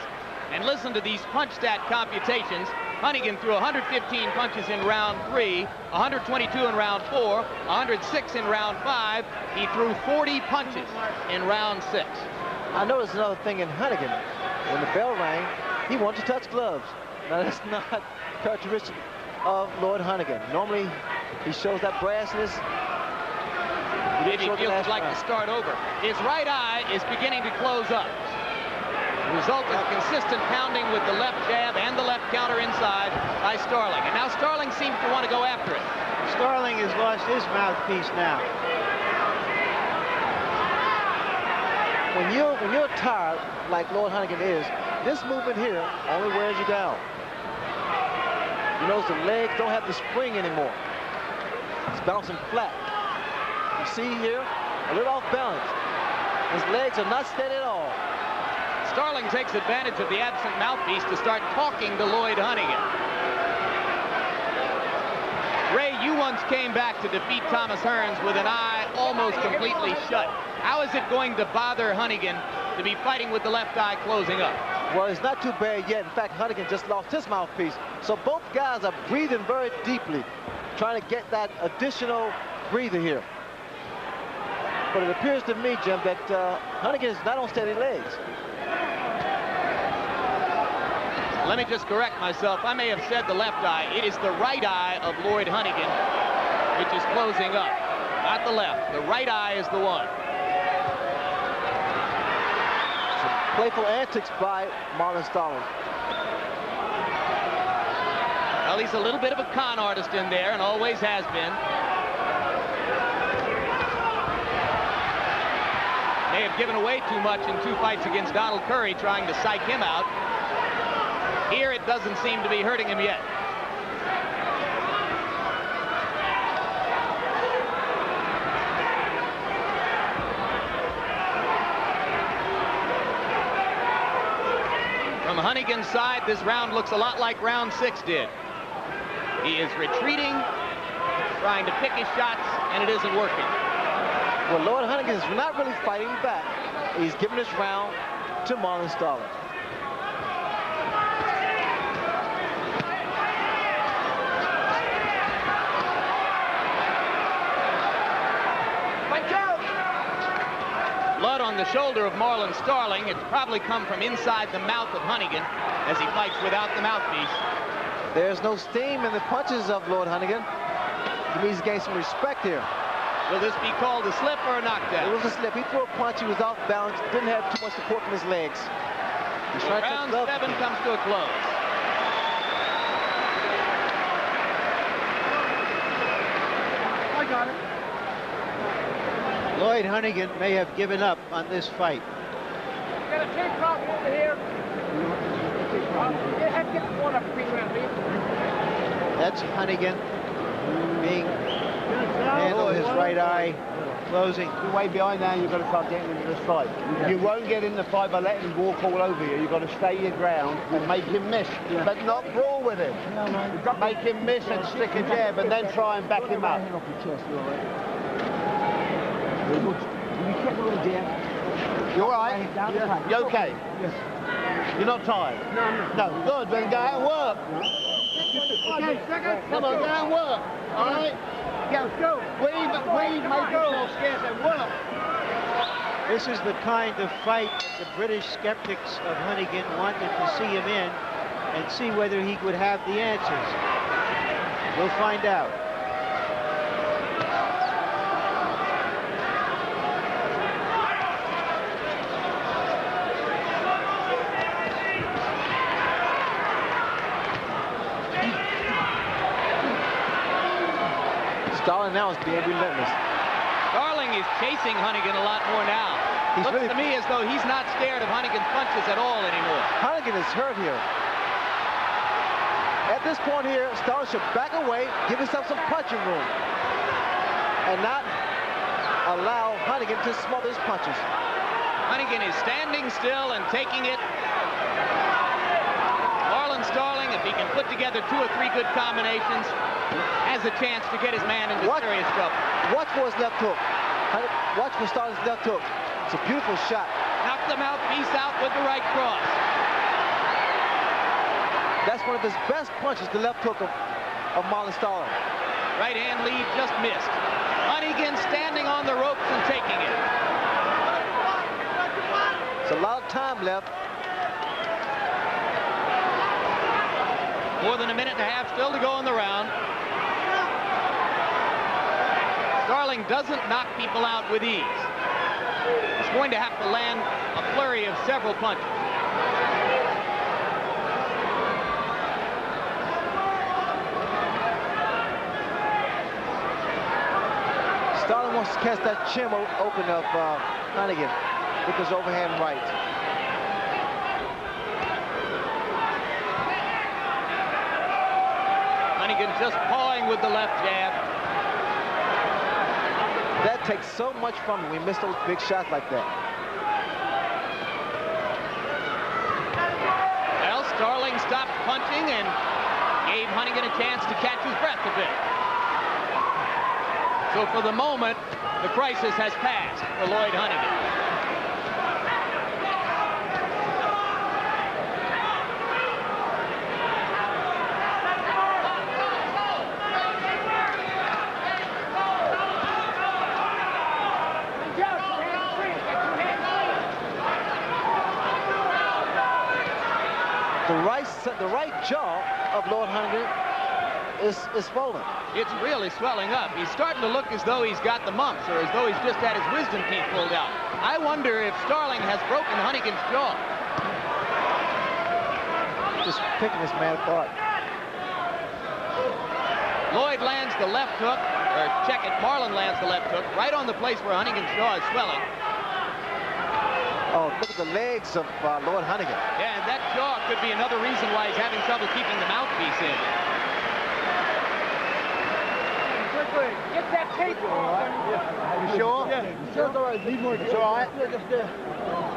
And listen to these punch stat computations. Honeyghan threw 115 punches in round 3, 122 in round 4, 106 in round 5. He threw 40 punches in round 6. I noticed another thing in Honeyghan. When the bell rang, he wanted to touch gloves. Now, that's not characteristic of Lloyd Honeyghan. Normally, he shows that brassness. Maybe he feels like to start over. His right eye is beginning to close up. The result of consistent pounding with the left jab and the left counter inside by Starling. And now Starling seems to want to go after it. Starling has lost his mouthpiece now. When you're tired, like Lloyd Honeyghan is, this movement here only wears you down. You notice the legs don't have the spring anymore. It's bouncing flat. You see here, a little off balance. His legs are not steady at all. Starling takes advantage of the absent mouthpiece to start talking to Lloyd Honeyghan. Ray, you once came back to defeat Thomas Hearns with an eye almost completely shut. How is it going to bother Honeyghan to be fighting with the left eye closing up? Well, it's not too bad yet. In fact, Honeyghan just lost his mouthpiece. So both guys are breathing very deeply, trying to get that additional breather here. But it appears to me, Jim, that Honeyghan is not on steady legs. Let me just correct myself. I may have said the left eye. It is the right eye of Lloyd Honeyghan, which is closing up, not the left. The right eye is the one. Some playful antics by Marlon Starling. Well, he's a little bit of a con artist in there and always has been. May have given away too much in 2 fights against Donald Curry, trying to psych him out. Here it doesn't seem to be hurting him yet. From Honeyghan's side, this round looks a lot like round 6 did. He is retreating, trying to pick his shots, and it isn't working. Well, Lloyd Honeyghan is not really fighting back. He's giving this round to Marlon Starling. Blood on the shoulder of Marlon Starling. It's probably come from inside the mouth of Honeyghan as he fights without the mouthpiece. There's no steam in the punches of Lloyd Honeyghan. He needs to gain some respect here. Will this be called a slip or a knockdown? It was a slip. He threw a punch. He was off balance. Didn't have too much support from his legs. So round 7 comes to a close. I got it. Lloyd Honeyghan may have given up on this fight. Got a tape problem over here. Get the one up, please, man. That's Honeyghan being handle his right eye closing. You're way behind now, you've got to start getting into this fight. You won't get in the fight by letting him walk all over you. You've got to stay your ground and make him miss, but not brawl with him. Make him miss and stick a jab, and then try and back him up. You all right? You okay? Yes. You're not tired? No, I'm not. No, good. Then go out and work. Come on, go out and work. All right? Yeah, let's go. Weave, make yourself scarce and work. This is the kind of fight that the British skeptics of Honeyghan wanted to see him in and see whether he would have the answers. We'll find out. Starling now is being relentless. Starling is chasing Honeyghan a lot more now. Looks to me as though he's not scared of Honeyghan's punches at all anymore. Honeyghan is hurt here. At this point here, Starling should back away, give himself some punching room, and not allow Honeyghan to smother his punches. Honeyghan is standing still and taking it. Marlon Starling, if he can put together 2 or 3 good combinations, has a chance to get his man into serious trouble. Watch for his left hook. Watch for Starling's left hook. It's a beautiful shot. Knock the mouthpiece out with the right cross. That's one of his best punches, the left hook of Marlon Starling. Right hand lead just missed. Honeyghan standing on the ropes and taking it. It's a lot of time left. More than a minute and a half still to go in the round. Starling doesn't knock people out with ease. He's going to have to land a flurry of several punches. Starling wants to catch that chin open of Honeyghan with his overhand right. Honeyghan just pawing with the left jab. That takes so much from him. We miss those big shots like that. Well, Starling stopped punching and gave Honeyghan a chance to catch his breath a bit. So for the moment, the crisis has passed for Lloyd Honeyghan. The right jaw of Lloyd Honeyghan is swollen. It's really swelling up. He's starting to look as though he's got the mumps or as though he's just had his wisdom teeth pulled out. I wonder if Starling has broken Honeyghan's jaw. Just picking this man apart. Lloyd lands the left hook, or check it, Marlon lands the left hook right on the place where Honeyghan's jaw is swelling. Oh, look at the legs of Lloyd Honeyghan. Yeah, and that jaw could be another reason why he's having trouble keeping the mouthpiece in. Quickly, get that tape off. You sure? Yeah. You sure? It's all right. Leave more. It's all right?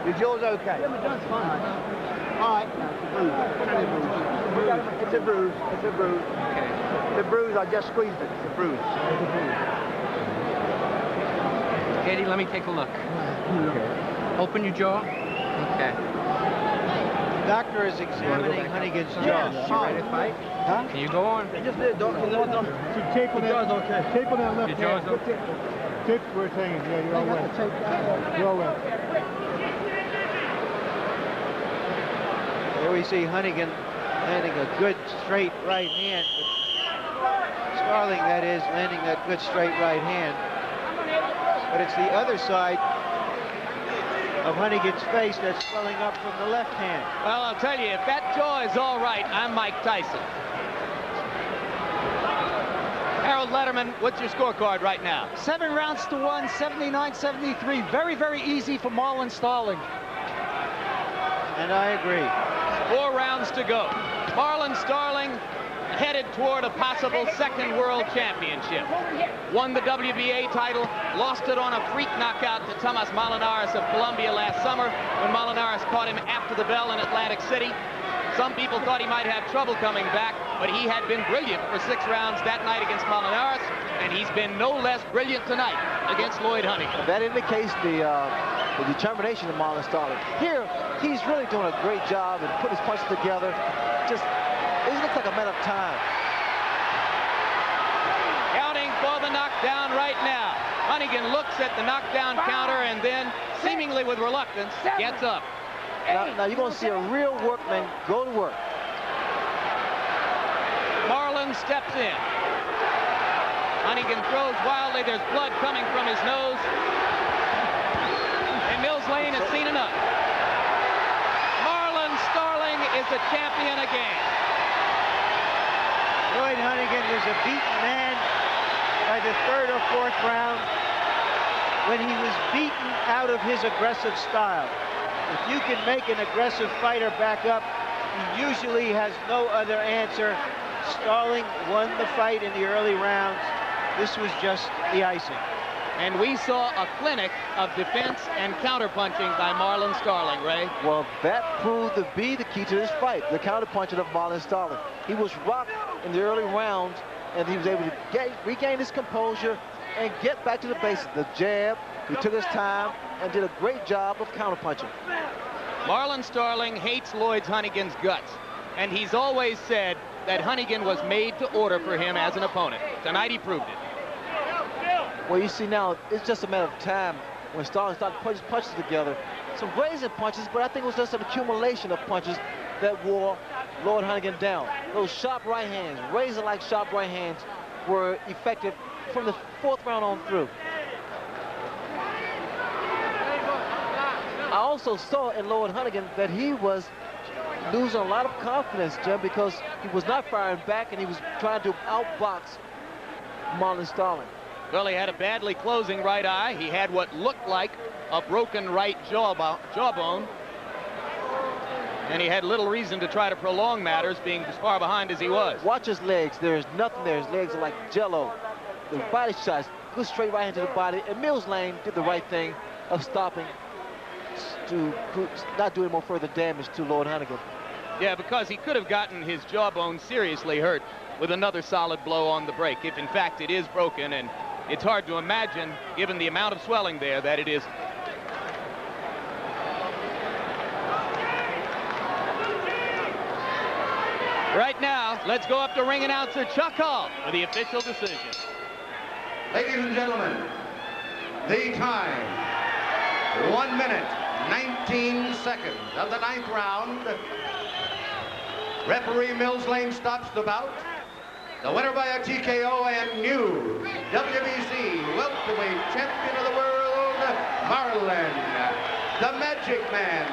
Your jaw's okay? Yeah, my jaw's fine. All right. It's a bruise. It's a bruise. Okay. It's a bruise. I just squeezed it. It's a bruise. Katie, let me take a look. Okay. Open your jaw. Okay. The doctor is examining Honeyghan's jaw. You ready to fight? Huh? Can you go on? Just did, doctor. Tape on that. Okay. Tape on that left Your jaw's hand. okay. Tape where it's hanging. Yeah, you're all right. You're all right. There we see Honeyghan landing a good straight right hand. Starling, that is, landing that good straight right hand. But it's the other side of Honeyghan's face that's swelling up from the left hand. Well, I'll tell you, if that jaw is all right, I'm Mike Tyson. Harold Letterman, what's your scorecard right now? 7 rounds to 1, 79-73. Very, very easy for Marlon Starling. And I agree. 4 rounds to go. Marlon Starling headed toward a possible second world championship. Won the WBA title, lost it on a freak knockout to Tomas Molinares of Colombia last summer when Molinares caught him after the bell in Atlantic City. Some people thought he might have trouble coming back, but he had been brilliant for 6 rounds that night against Molinares, and he's been no less brilliant tonight against Lloyd Honeyghan. That indicates the determination of Marlon Starling. Here, he's really doing a great job and putting his punches together. Just, it looks like a matter of time. Counting for the knockdown right now. Honeyghan looks at the knockdown counter and then, seemingly with reluctance, gets up. Now you're going to see a real workman go to work. Marlon steps in. Honeyghan throws wildly. There's blood coming from his nose. And Mills Lane has seen enough. Marlon Starling is the champion again. Lloyd Honeyghan was a beaten man by the 3rd or 4th round when he was beaten out of his aggressive style. If you can make an aggressive fighter back up, he usually has no other answer. Starling won the fight in the early rounds. This was just the icing. And we saw a clinic of defense and counterpunching by Marlon Starling, Ray. Well, that proved to be the key to this fight, the counterpunching of Marlon Starling. He was rocked in the early rounds, and he was able to regain his composure and get back to the basics. The jab, he took his time and did a great job of counterpunching. Marlon Starling hates Lloyd Honeyghan's guts, and he's always said that Honeyghan was made to order for him as an opponent. Tonight he proved it. Well, you see now, it's just a matter of time when Starling started putting punches together. Some brazen punches, but I think it was just an accumulation of punches that wore Lloyd Honeyghan down. Those sharp right hands, razor-like sharp right hands, were effective from the 4th round on through. I also saw in Lloyd Honeyghan that he was losing a lot of confidence, Jim, because he was not firing back and he was trying to outbox Marlon Starling. Well, he had a badly closing right eye. He had what looked like a broken right jawbone. And he had little reason to try to prolong matters, being as far behind as he was. Watch his legs. There's nothing there. His legs are like jello. The body shots, good straight right into the body. And Mills Lane did the right thing of stopping to not do any more further damage to Lloyd Honeyghan. Yeah, because he could have gotten his jawbone seriously hurt with another solid blow on the break, if in fact it is broken, and it's hard to imagine, given the amount of swelling there, that it is. Right now, let's go up to ring announcer Chuck Hall for the official decision. Ladies and gentlemen, the time, 1 minute, 19 seconds of the 9th round. Referee Mills Lane stops the bout. The winner by a TKO and new WWC welterweight champion of the world, Marlon, the Magic Man,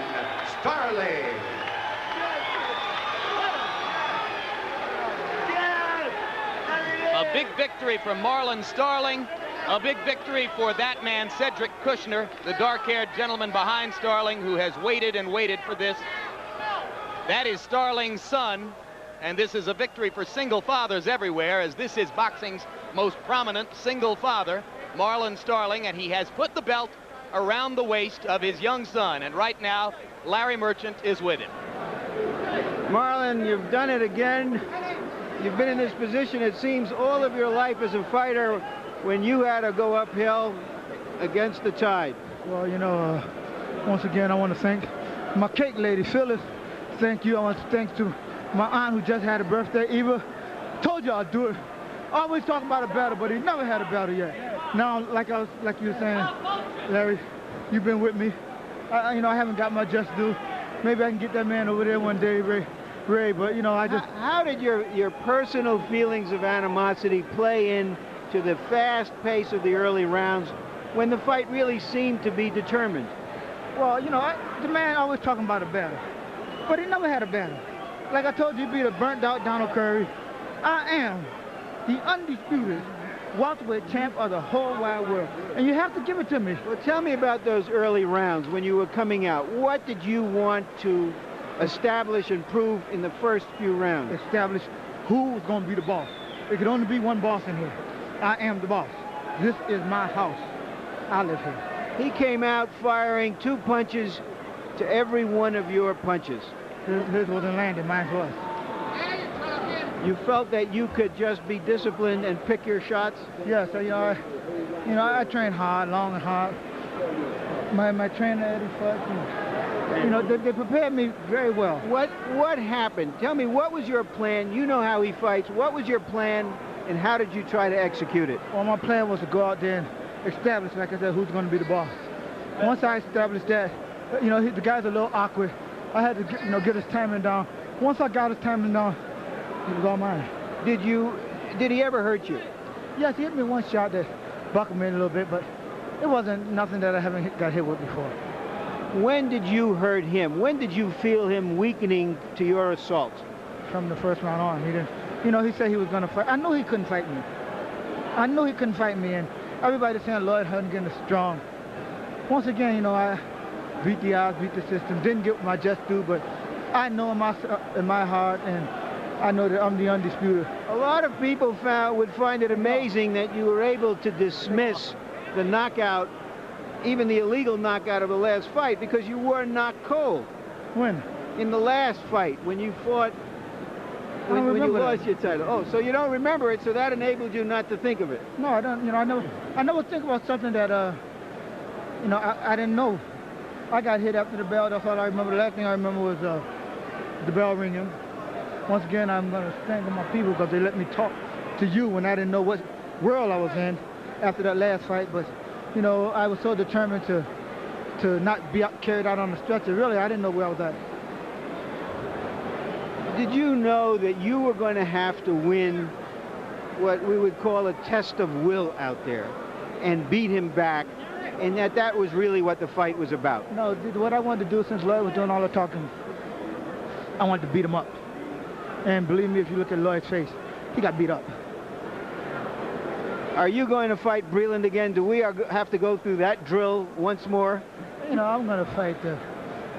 Starling. A big victory for Marlon Starling. A big victory for that man, Cedric Kushner, the dark-haired gentleman behind Starling, who has waited and waited for this. That is Starling's son, and this is a victory for single fathers everywhere, as this is boxing's most prominent single father, Marlon Starling, and he has put the belt around the waist of his young son, and right now, Larry Merchant is with him. Marlon, you've done it again. You've been in this position, it seems, all of your life as a fighter when you had to go uphill against the tide. Well, you know, once again, I want to thank my cake lady, Phyllis. Thank you. I want to thank to my aunt who just had a birthday, Eva. Told you I'd do it. Always talking about a battle, but he never had a battle yet. Now, like you were saying, Larry, you've been with me. You know, I haven't got my just due. Maybe I can get that man over there one day, Ray, but, you know, I just... How did your personal feelings of animosity play in to the fast pace of the early rounds when the fight really seemed to be determined? Well, you know, the man always talking about a battle, but he never had a battle. Like I told you, he'd be the burnt-out Donald Curry. I am the undisputed welterweight champ of the whole wide world, and you have to give it to me. Well, tell me about those early rounds when you were coming out. What did you want to establish and prove in the first few rounds? Establish who was going to be the boss. There could only be one boss in here. I am the boss. This is my house. I live here. He came out firing 2 punches to every one of your punches. His wasn't landing, mine was. You felt that you could just be disciplined and pick your shots? Yeah, so I train hard, long and hard. My trainer, Eddie Fudge, they prepared me very well. What happened? Tell me, what was your plan? You know how he fights. What was your plan, and how did you try to execute it? Well, my plan was to go out there and establish, like I said, who's going to be the boss. Once I established that, the guy's a little awkward. I had to get his timing down. Once I got his timing down, it was all mine. Did he ever hurt you? Yes, he hit me one shot that buckled me a little bit, but it wasn't nothing that I haven't got hit with before. When did you hurt him? When did you feel him weakening to your assault? From the first round on. He didn't. He said he was going to fight. I knew he couldn't fight me. And everybody's saying Lloyd Honeyghan is strong. Once again, I beat the odds, beat the system, didn't get my just due, but I know in my heart, and I know that I'm the undisputed. A lot of people would find it amazing that you were able to dismiss the knockout, even the illegal knockout of the last fight, because you were knocked cold. When? In the last fight, when you fought, when you lost your title. Oh, so you don't remember it, so that enabled you not to think of it. No, I don't. I never think about something that, I didn't know. I got hit after the bell. That's all I remember. The last thing I remember was the bell ringing. Once again, I'm going to thank my people because they let me talk to you when I didn't know what world I was in after that last fight. But, I was so determined to not be carried out on the stretcher. Really, I didn't know where I was at. Did you know that you were going to have to win what we would call a test of will out there and beat him back, and that was really what the fight was about? No, what I wanted to do since Lloyd was doing all the talking, I wanted to beat him up. And believe me, if you look at Lloyd's face, he got beat up. Are you going to fight Breland again? Do we have to go through that drill once more? I'm going to fight.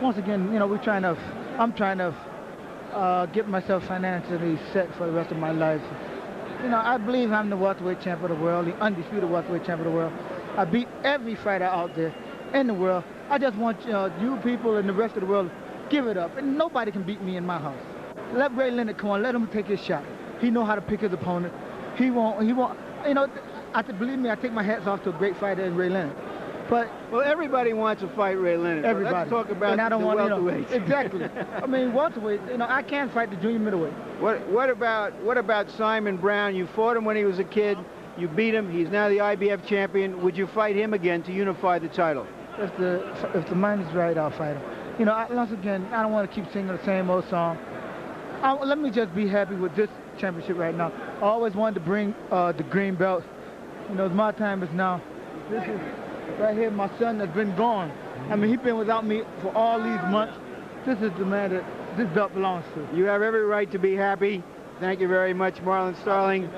Once again, I'm trying to get myself financially set for the rest of my life. I believe I'm the welterweight champ of the world, the undisputed welterweight champ of the world. I beat every fighter out there in the world. I just want you people and the rest of the world to give it up. And nobody can beat me in my house. Let Ray Leonard come on. Let him take his shot. He know how to pick his opponent. He won't. Believe me, I take my hats off to a great fighter in Ray Leonard. But everybody wants to fight Ray Leonard. Everybody. Let's talk about and I don't the welterweight. Exactly. Welterweight. I can't fight the junior middleweight. What about Simon Brown? You fought him when he was a kid. You beat him. He's now the IBF champion. Would you fight him again to unify the title? If the mind is right, I'll fight him. Once again, I don't want to keep singing the same old song. Let me just be happy with this championship right now. I always wanted to bring the green belt. My time is now. This is right here, my son has been gone. He's been without me for all these months. This is the man that this belt belongs to. You have every right to be happy. Thank you very much, Marlon Starling.